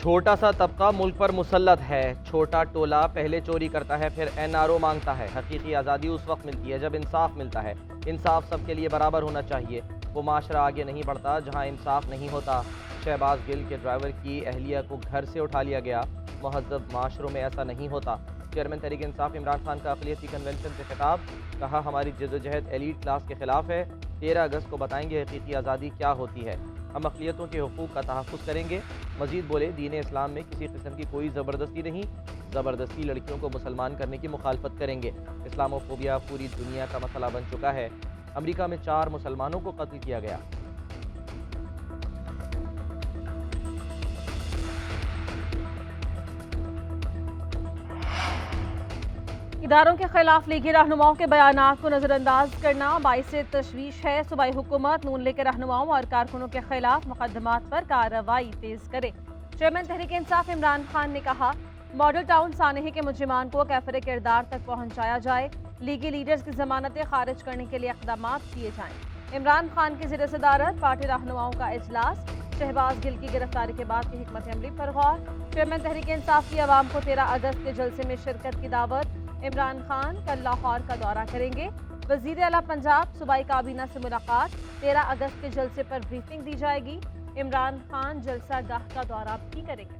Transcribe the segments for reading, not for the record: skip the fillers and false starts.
छोटा सा तबका मुल्क पर मुसल्लत है। छोटा टोला पहले चोरी करता है, फिर एनआरओ मांगता है। हकीकी आज़ादी उस वक्त मिलती है जब इंसाफ मिलता है। इंसाफ सबके लिए बराबर होना चाहिए। वो माशरा आगे नहीं बढ़ता जहाँ इंसाफ नहीं होता। शहबाज गिल के ड्राइवर की अहलिया को घर से उठा लिया गया। महज़ब माशरों में ऐसा नहीं होता। चेयरमैन तहरीक इंसाफ इमरान खान का अक़लियती कन्वेंशन से खिताब। कहा, हमारी जद्दोजहद एलीट क्लास के खिलाफ है। 13 अगस्त को बताएंगे हकीकी आज़ादी क्या होती है। हम अक़लियतों के हुकूक़ का तहफ़्फ़ुज़ करेंगे। मज़ीद बोले, दीन इस्लाम में किसी किस्म की कोई ज़बरदस्ती नहीं। ज़बरदस्ती लड़कियों को मुसलमान करने की मुखालफत करेंगे। इस्लामोफोबिया पूरी दुनिया का मसला बन चुका है। अमरीका में 4 मुसलमानों को कत्ल किया गया। इदारों के खिलाफ लीगी रहनुमाओं के बयानात को नजरअंदाज करना बाइस तशवीश है। सूबाई हुकूमत नून लीग के रहनुमाओं और कारकुनों के खिलाफ मुकदमात पर कार्रवाई तेज करे। चेयरमैन तहरीक इंसाफ इमरान खान ने कहा, मॉडल टाउन सानही के मुजरिमान को कैफरे किरदार तक पहुंचाया जाए। लीगी लीडर्स की जमानतें खारिज करने के लिए इक़दाम किए जाएं। इमरान खान की ज़ेर सदारत पार्टी रहनुमाओं का इजलास। शहबाज गिल की गिरफ्तारी के बाद की हिकमत अमली पर गौर। चेयरमैन तहरीक इंसाफ की आवाम को 13 अगस्त के जलसे में शिरकत की दावत। इमरान खान कल लाहौर का दौरा करेंगे। वज़ीर आला पंजाब सूबाई काबीना से मुलाकात। 13 अगस्त के जलसे पर ब्रीफिंग दी जाएगी। इमरान खान जलसा गाह का दौरा भी करेंगे।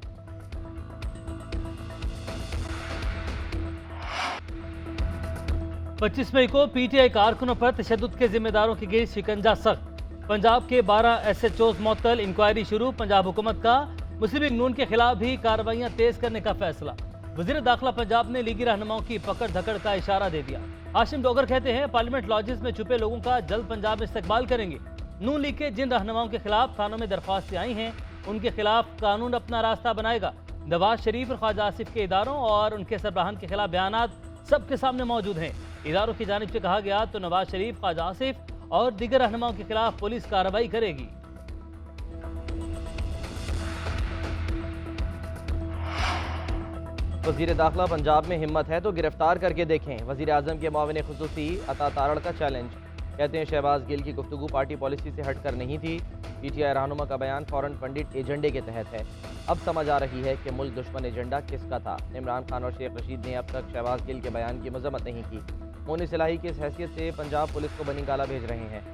पच्चीस मई को पीटीआई कारकुनों पर तशद्दुद के जिम्मेदारों की गई शिकंजा सख्त। पंजाब के 12 SHOs मुअत्तल। इंक्वायरी शुरू। पंजाब हुकूमत का मुस्लिम लीग नून के खिलाफ भी कार्रवाइयां तेज करने का फैसला। वज़ीर दाखिला पंजाब ने लीगी रहनुमाओं की पकड़ धकड़ का इशारा दे दिया। हाशिम डोगर कहते हैं, पार्लियामेंट लॉजेस में छुपे लोगों का जल्द पंजाब में इस्तकबाल करेंगे। नून लीग के जिन रहनुमाओं के खिलाफ थानों में दरख्वास्तें आई हैं, उनके खिलाफ कानून अपना रास्ता बनाएगा। नवाज शरीफ और ख्वाजा आसिफ के इदारों और उनके सरबराहान के खिलाफ बयानात सबके सामने मौजूद हैं। इदारों की जानिब से कहा गया तो नवाज शरीफ, ख्वाजा आसिफ और दीगर रहनुमाओं के खिलाफ पुलिस कार्रवाई करेगी। वज़ीर दाखिला पंजाब में हिम्मत है तो गिरफ्तार करके देखें। वज़ीर आज़म के मुआविन खुसूसी अता तारड़ का चैलेंज। कहते हैं, शहबाज गिल की गुफ्तगू पार्टी पॉलिसी से हटकर नहीं थी। पीटीआई रहनुमा का बयान फॉरेन फंडेड एजेंडे के तहत है। अब समझ आ रही है कि मुल्क दुश्मन एजेंडा किसका था। इमरान खान और शेख रशीद ने अब तक शहबाज गिल के बयान की मजम्मत नहीं की। मोनी सिलाही की इस हैसियत से पंजाब पुलिस को बनी गाला भेज रहे हैं।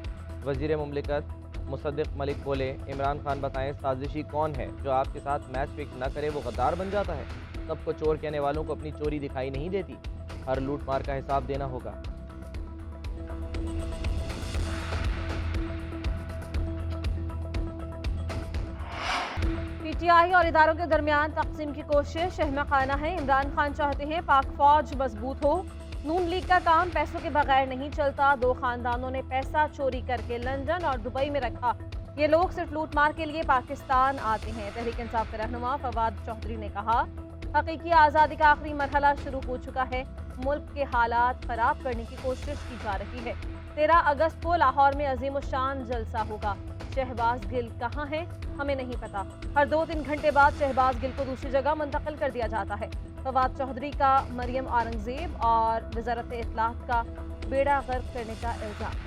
वज़ीर मुमलिकत मुसद्दिक मलिक बोले, इमरान खान बताएं साजिशी कौन है। जो आपके साथ मैच फिक्स न करे वो गद्दार बन जाता है। सबको चोर कहने वालों को अपनी चोरी दिखाई नहीं देती। हर लूट मार का हिसाब देना होगा। पीटीआई और इदारों के दरमियान तकसीम की कोशिश अहमकाना है। इमरान खान चाहते हैं पाक फौज मजबूत हो। नून लीग का काम पैसों के बगैर नहीं चलता। 2 खानदानों ने पैसा चोरी करके लंदन और दुबई में रखा। ये लोग सिर्फ लूट मार के लिए पाकिस्तान आते हैं। तहरीक इंसाफ के रहनुमा फवाद चौधरी ने कहा, हकीकी आज़ादी का आखिरी मरहला शुरू हो चुका है। मुल्क के हालात खराब करने की कोशिश की जा रही है। 13 अगस्त को लाहौर में अजीमुशान जलसा होगा। शहबाज गिल कहाँ है, हमें नहीं पता। हर 2-3 घंटे बाद शहबाज गिल को दूसरी जगह मुंतकिल कर दिया जाता है। फवाद चौधरी का मरियम औरंगजेब और वजारत इत्तलात का बेड़ा गर्क करने का इल्जाम।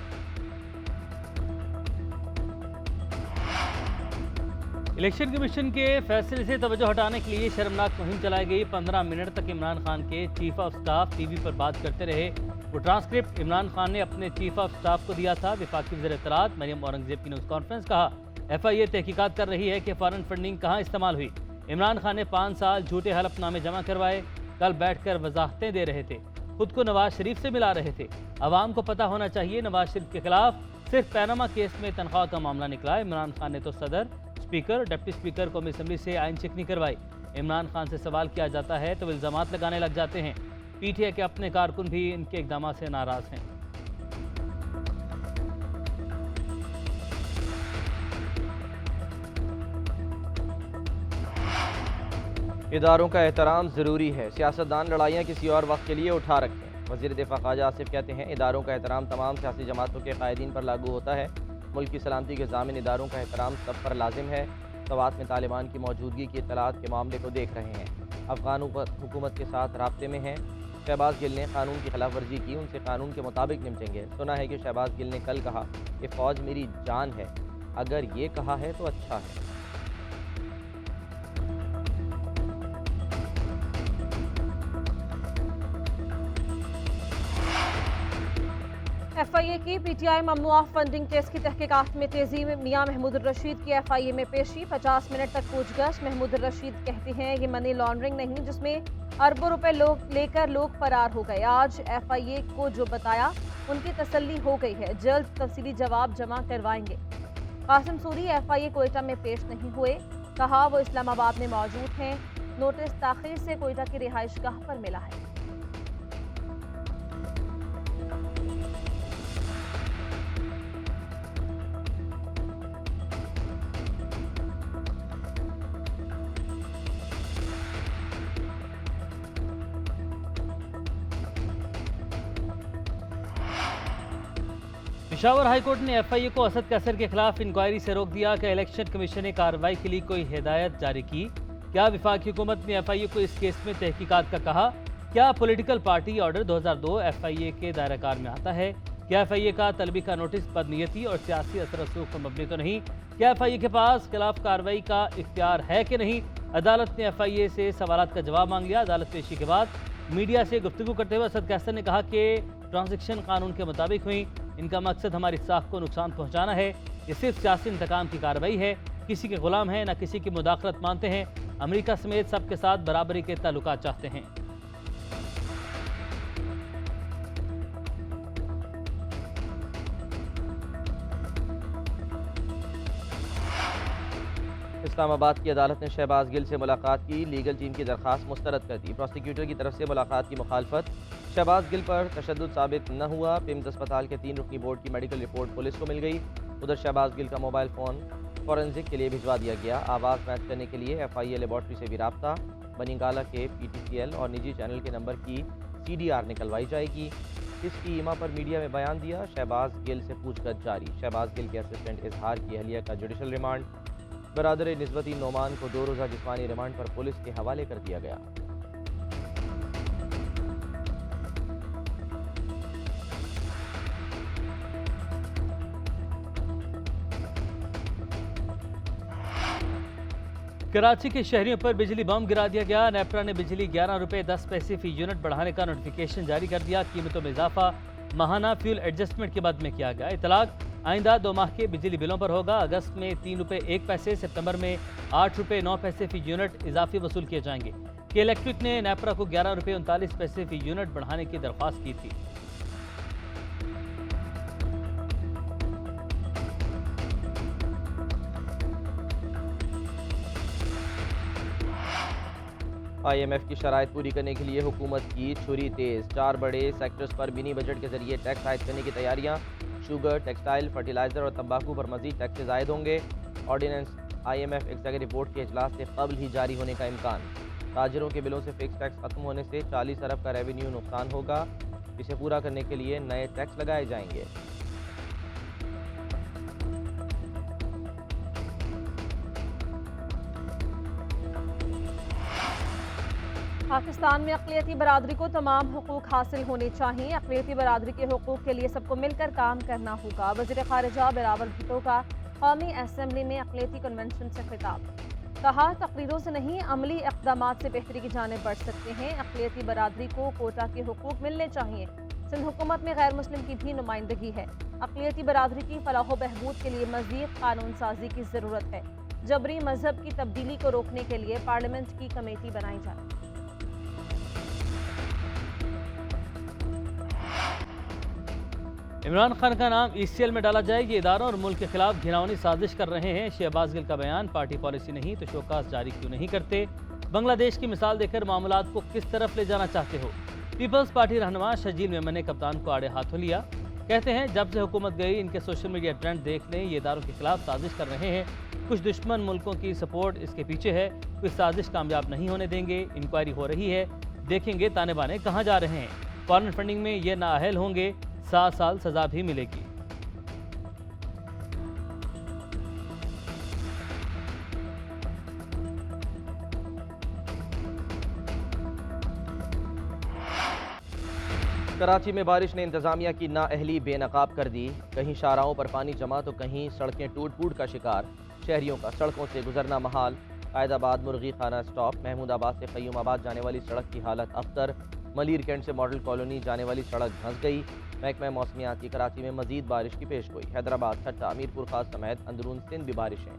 इलेक्शन कमीशन के फैसले से तवज्जो हटाने के लिए शर्मनाक मुहिम चलाई गई। 15 मिनट तक इमरान खान के चीफ ऑफ स्टाफ टीवी पर बात करते रहे। वो ट्रांसक्रिप्ट इमरान खान ने अपने चीफ ऑफ स्टाफ को दिया था। वफाकी वज़ीर इत्तलात मरियम औरंगजेब की न्यूज़ कॉन्फ्रेंस। कहा, FIA तहकीकात कर रही है कि फॉरेन फंडिंग कहाँ इस्तेमाल हुई। इमरान खान ने 5 साल झूठे हलफनामे जमा करवाए। कल बैठकर वजाहतें दे रहे थे। खुद को नवाज शरीफ से मिला रहे थे। अवाम को पता होना चाहिए, नवाज शरीफ के खिलाफ सिर्फ पैनामा केस में तनख्वाह का मामला निकला। इमरान खान ने तो सदर, स्पीकर, डिप्टी स्पीकर कौमी असम्बली से आइन चिकनी करवाई। इमरान खान से सवाल किया जाता है तो इल्जामात लगाने लग जाते हैं। पीटीआई के अपने कारकुन भी इनके इक़दाम से नाराज हैं। इदारों का एहतराम ज़रूरी है। सियासतदान लड़ाइयाँ किसी और वक्त के लिए उठा रखें। वज़ीर दिफा ख्वाजा आसिफ कहते हैं, इदारों का एहतराम तमाम सियासी जमातों के कायदीन पर लागू होता है। मुल्क की सलामती के ज़ामिन इदारों का एहतराम सब पर लाजिम है। सवात में तालिबान की मौजूदगी की इत्तलात के मामले को देख रहे हैं। अफगान हुकूमत के साथ राब्ते में हैं। शहबाज गिल ने कानून की खिलाफ वर्जी की, उनसे कानून के मुताबिक निपटेंगे। सुना है कि शहबाज गिल ने कल कहा कि फ़ौज मेरी जान है। अगर ये कहा है तो अच्छा है। FIA की PTI ममनुआ फंडिंग केस की तहकीकात में तेजी में मियां महमूद रशीद की FIA में पेशी 50 मिनट तक पूछगछ। महमूद रशीद कहते हैं ये मनी लॉन्ड्रिंग नहीं जिसमें अरबों रुपए लेकर लोग फरार हो गए। आज FIA को जो बताया उनकी तसल्ली हो गई है, जल्द तफसीली जवाब जमा करवाएंगे। कासिम सूरी FIA कोयटा में पेश नहीं हुए, कहा वो इस्लामाबाद में मौजूद हैं। नोटिस ताखीर से कोयटा की रिहाइशगाह पर मिला है। पेशावर हाईकोर्ट ने FIA को असद कैसर के खिलाफ इंक्वायरी से रोक दिया। कि इलेक्शन कमीशन ने कार्रवाई के लिए कोई हिदायत जारी की? क्या वफाकी हुकूमत ने FIA को इस केस में तहकीकात का कहा? क्या पॉलिटिकल पार्टी ऑर्डर 2002 FIA के दायराकार में आता है? क्या FIA का तलबी का नोटिस बदनीयती और सियासी असर रसूख पर मबनी तो नहीं? क्या FIA के पास खिलाफ कार्रवाई का इख्तियार है कि नहीं? अदालत ने FIA से सवालात का जवाब मांग लिया। अदालत पेशी के बाद मीडिया से गुफ्तगू करते हुए असद कैसर ने कहा कि ट्रांजैक्शन कानून के मुताबिक हुई, इनका मकसद हमारी साख को नुकसान पहुंचाना है। ये सिर्फ सियासी इंतकाम की कार्रवाई है, किसी के गुलाम हैं न किसी की मुदाखलत मानते हैं। अमेरिका समेत सबके साथ बराबरी के ताल्लुकात चाहते हैं। इस्लामाबाद की अदालत ने शहबाज गिल से मुलाकात की। लीगल टीम की दरख्वास्त मुस्तरद कर दी। प्रोसिक्यूटर की तरफ से मुलाकात की मुखालफत। शहबाज गिल पर तशद्दुद साबित न हुआ। पिम्स अस्पताल के 3 रुकनी बोर्ड की मेडिकल रिपोर्ट पुलिस को मिल गई। उधर शहबाज गिल का मोबाइल फ़ोन फॉरेंसिक के लिए भिजवा दिया गया। आवाज़ मैच करने के लिए FIA लेबॉर्ट्री से भी रब्ता। बनिंगाला के PTCL और निजी चैनल के नंबर की CDR निकलवाई जाएगी। इसकी ईमा पर मीडिया में बयान दिया। शहबाज गिल से पूछताछ जारी। शहबाज गिल के असिस्टेंट इजहार की अहलिया का जुडिशल रिमांड। बरादर निस्बती नोमान को 2 रोज़ा जिस्मानी रिमांड पर पुलिस के हवाले कर दिया गया। कराची के शहरियों पर बिजली बम गिरा दिया गया। नेपरा ने बिजली 11 रुपये 10 पैसे फी यूनिट बढ़ाने का नोटिफिकेशन जारी कर दिया। कीमतों में इजाफा माहाना फ्यूल एडजस्टमेंट के बाद में किया गया। इतलाक आइंदा 2 माह के बिजली बिलों पर होगा। अगस्त में 3 रुपये 1 पैसे, सितंबर में 8 रुपये 9 पैसे फी यूनिट इजाफी वसूल किए जाएंगे। के इलेक्ट्रिक ने नेपरा को 11 रुपये 39 पैसे फी यूनिट बढ़ाने की दरख्वास्त की थी। IMF की शराइत पूरी करने के लिए हुकूमत की छुरी तेज़। 4 बड़े सेक्टर्स पर मिनी बजट के जरिए टैक्स आयद करने की तैयारियां। शुगर, टेक्सटाइल, फर्टिलाइजर और तंबाकू पर मजीद टैक्सेज आयद होंगे। ऑर्डिनेंस IMF एग्जीक्यूटिव बोर्ड के इजलास से कबल ही जारी होने का इम्कान। ताजिरों के बिलों से फिक्स टैक्स खत्म होने से 40 अरब का रेवेन्यू नुकसान होगा। इसे पूरा करने के लिए नए टैक्स लगाए जाएंगे। पाकिस्तान में अक़लियती बरादरी को तमाम हुकूक हासिल होने चाहिए। अक़लियती बरादरी के हुकूक के लिए सबको मिलकर काम करना होगा। वज़ीर ख़ारिजा बिलावल भुट्टो का कौमी असम्बली में अक़लियती कन्वेंशन से खिताब। कहा तकरीरों से नहीं अमली इक़दामात से बेहतरी की जानिब बढ़ सकते हैं। अक़लियती बरादरी को कोटा के हुकूक मिलने चाहिए। सिंध हुकूमत में गैर मुस्लिम की भी नुमाइंदगी है। अक़लियती बरादरी की फलाह बहबूद के लिए मज़ीद कानून साजी की ज़रूरत है। जबरी मजहब की तब्दीली को रोकने के लिए पार्लियामेंट की कमेटी बनाई जाए। इमरान खान का नाम ECL में डाला जाए, ये इदारों और मुल्क के खिलाफ घिनौनी साजिश कर रहे हैं। शहबाज गिल का बयान, पार्टी पॉलिसी नहीं तो शोकास जारी क्यों नहीं करते? बांग्लादेश की मिसाल देकर मामलात को किस तरफ ले जाना चाहते हो? पीपल्स पार्टी रहनुमा शजील मेमन ने कप्तान को आड़े हाथों लिया। कहते हैं जब से हुकूमत गई इनके सोशल मीडिया ट्रेंड देख लें, ये इदारों के खिलाफ साजिश कर रहे हैं। कुछ दुश्मन मुल्कों की सपोर्ट इसके पीछे है। कोई साजिश कामयाब नहीं होने देंगे। इंक्वायरी हो रही है, देखेंगे ताने बाने कहाँ जा रहे हैं। फॉरेन फंडिंग में ये नाअहल होंगे, 7 साल सजा भी मिलेगी। कराची में बारिश ने इंतजामिया की नाअहली बेनकाब कर दी। कहीं शाहराहों पर पानी जमा तो कहीं सड़कें टूट फूट का शिकार। शहरियों का सड़कों से गुजरना महाल। कायदाबाद मुर्गी खाना स्टॉप। महमूदाबाद से क़य्यूमाबाद जाने वाली सड़क की हालत अख्तर। मलीर कैंट से मॉडल कॉलोनी जाने वाली सड़क धंस गई। महकमा मौसमियात की कराची में मजीद बारिश की पेशगोई। हैदराबाद, ठट्टा, मीरपुर खास समेत अंदरून सिंध भी बारिशें।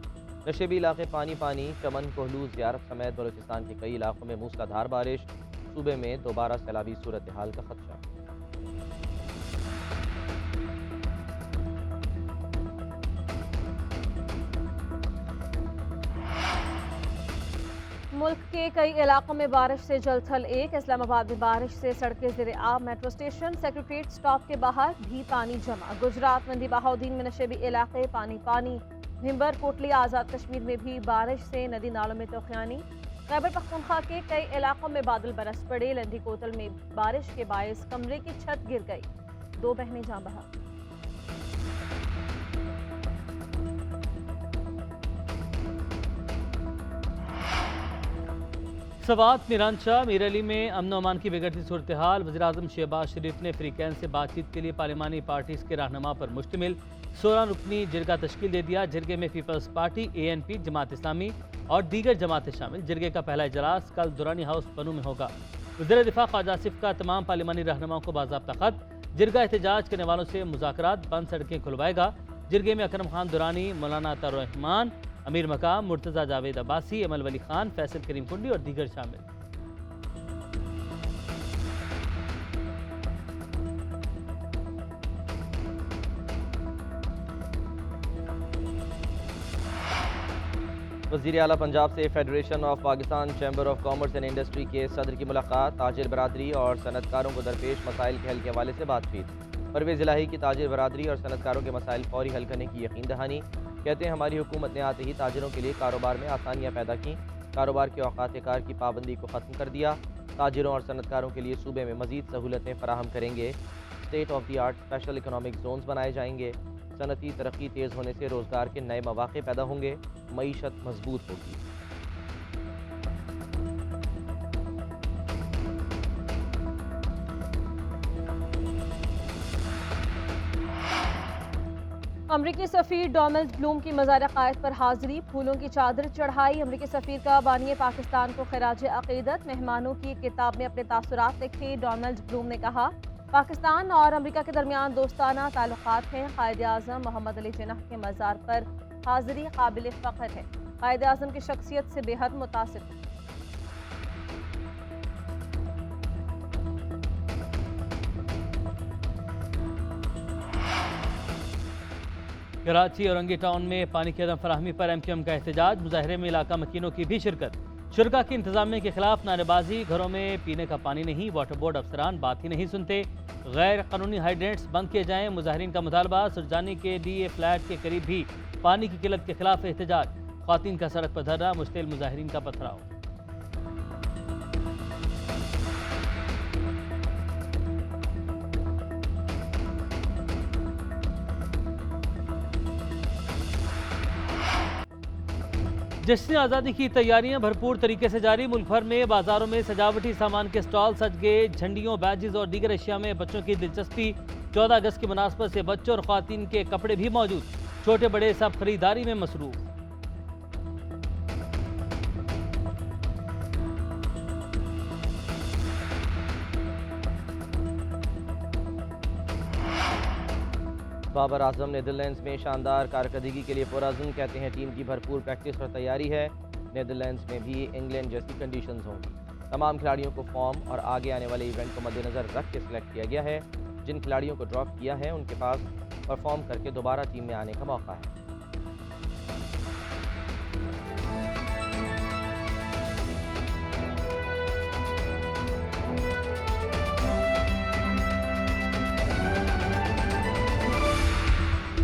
नशेबी इलाके पानी पानी। चमन, कोहलू, ज़ियारत समेत बलूचिस्तान के कई इलाकों में मूसलाधार बारिश। सूबे में दोबारा सैलाबी सूरत हाल का खदशा। मुल्क के कई इलाकों में बारिश से जलथल एक। इस्लामाबाद में बारिश से सड़कें ज़ेरे आब। मेट्रो स्टेशन, सेक्रेटरीट स्टॉप के बाहर भी पानी जमा। गुजरात, मंदी बहाउद्दीन में नशेबी इलाके पानी पानी। भिम्बर, कोटली, आज़ाद कश्मीर में भी बारिश से नदी नालों में तोख्यानी। खैबर पख्तूनख्वा के कई इलाकों में बादल बरस पड़े। लंदी कोतल में बारिश के बायस कमरे की छत गिर गई, 2 बहनें जान बहा। सवात, मीरानशाह, मीर अली में अमन अमान की बिगड़ती सूरत हाल। वज़ीर-ए-आज़म शहबाज शरीफ ने फ्रीकैन से बातचीत के लिए पार्लिमानी पार्टीज़ के रहनुमा पर मुश्तमिल 16 रुकनी जिरगा तश्कील दे दिया। जिरगे में peoples party, ANP, Jamaat Islami और दीगर जमातें शामिल। जिरगे का पहला इजलास कल दुरानी हाउस बनू में होगा। वज़ीर दिफा ख्वाजा आसिफ का तमाम पार्लिमानी रहनुमाओं को बाज़ाब्ता खत। जिरगा एहतजाज करने वालों से मुज़ाकरात, बंद सड़कें खुलवाएगा। जिरगे में अकरम खान दुरानी, मौलाना अताउर रहमान, अमीर मकाम, मुर्तज़ा जावेद अब्बासी, अमल वली खान, फैसल करीम कुंडी और दीगर शामिल। वज़ीर आला पंजाब से federation of Pakistan chamber of commerce and industry के सदर की मुलाकात। ताजिर बरादरी और सनतकारों को दरपेश मसाइल के हल के हवाले से बातचीत। परवेज़ इलाही की ताजिर बरादरी और सनतकारों के मसाइल फौरी हल करने की यकीन दहानी। कहते हैं हमारी हुकूमत ने आते ही ताजिरों के लिए कारोबार में आसानियाँ पैदा की, कारोबार के औकात कार की पाबंदी को ख़त्म कर दिया। ताजिरों और सनतकारों के लिए सूबे में मज़ीद सहूलतें फराहम करेंगे। State of the art special economic zones बनाए जाएंगे। सनती तरक्की तेज़ होने से रोज़गार के नए मौक़े पैदा होंगे, मईशत मजबूत होगी। अमरीकी सफ़ीर डोनाल्ड ब्लूम की मज़ार क़ायद पर हाज़िरी, फूलों की चादर चढ़ाई। अमरीकी सफ़ीर का बानिए पाकिस्तान को खिराज अक़ीदत। मेहमानों की किताब में अपने तासुरात लिखे। डोनाल्ड ब्लूम ने कहा, पाकिस्तान और अमरीका के दरमियान दोस्ताना ताल्लुकात हैं। क़ायद-ए-आज़म मोहम्मद अली जिन्नाह के मज़ार पर हाज़िरी काबिल फ़ख्र है। क़ायद-ए-आज़म की शख्सियत से बेहद मुतासिर हूं। कराची औरंगी टाउन में पानी की अदम फराहमी पर MQM का एहतजाज। मुजाहरे में इलाका मकीनों की भी शिरकत। शुरका की इंतजामिया के खिलाफ नारेबाजी। घरों में पीने का पानी नहीं, वाटर बोर्ड अफसरान बात ही नहीं सुनते। गैर कानूनी हाइड्रेंट्स बंद किए जाएं। मुजाहरीन का मुतालबा। सुरजानी के DA फ्लैट के करीब भी पानी की किल्लत के खिलाफ एहतजाज। ख्वातीन का सड़क पर धरना, मुश्तिल मुजाहरीन का पथराव। जश्न आज़ादी की तैयारियां भरपूर तरीके से जारी। मुल्क भर में बाजारों में सजावटी सामान के स्टॉल सज गए। झंडियों, बैजेस और दीगर अशिया में बच्चों की दिलचस्पी। 14 अगस्त की मुनासबत से बच्चों और ख्वातीन के कपड़े भी मौजूद। छोटे बड़े सब खरीदारी में मसरूफ। बाबर आजम नीदरलैंड्स में शानदार कारकर्दगी के लिए पुरअज़्म। कहते हैं टीम की भरपूर प्रैक्टिस और तैयारी है। नीदरलैंड्स में भी इंग्लैंड जैसी कंडीशंस होंगी। तमाम खिलाड़ियों को फॉर्म और आगे आने वाले इवेंट को मद्देनज़र रख के सिलेक्ट किया गया है। जिन खिलाड़ियों को ड्रॉप किया है उनके पास परफॉर्म करके दोबारा टीम में आने का मौका है।